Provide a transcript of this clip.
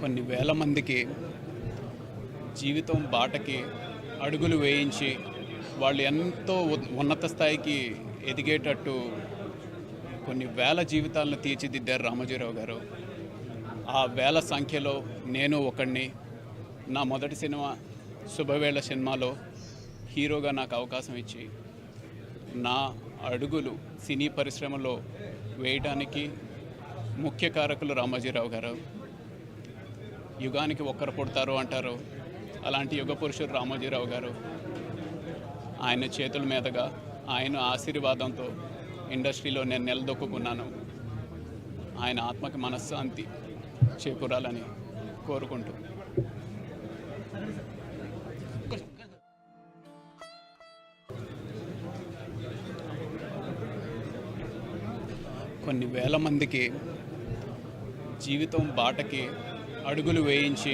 కొన్ని వేల మందికి జీవితం బాటకి అడుగులు వేయించి వాళ్ళు ఎంతో ఉన్నత స్థాయికి ఎదిగేటట్టు కొన్ని వేల జీవితాలను తీర్చిదిద్దారు రామోజీరావు గారు. ఆ వేల సంఖ్యలో నేను ఒకడిని. నా మొదటి సినిమా శుభవేళ సినిమాలో హీరోగా నాకు అవకాశం ఇచ్చి నా అడుగులు సినీ పరిశ్రమలో వేయడానికి ముఖ్య కారకులు రామోజీరావు గారు. యుగానికి ఒక్కరు పుడతారు అంటారు, అలాంటి యుగ పురుషుడు రామోజీరావు గారు. ఆయన చేతుల మీదుగా, ఆయన ఆశీర్వాదంతో ఇండస్ట్రీలో నేను నిలదొక్కున్నాను. ఆయన ఆత్మకి మనశ్శాంతి చేకూరాలని కోరుకుంటూ కొన్ని వేల మందికి జీవితం బాటకి అడుగులు వేయించి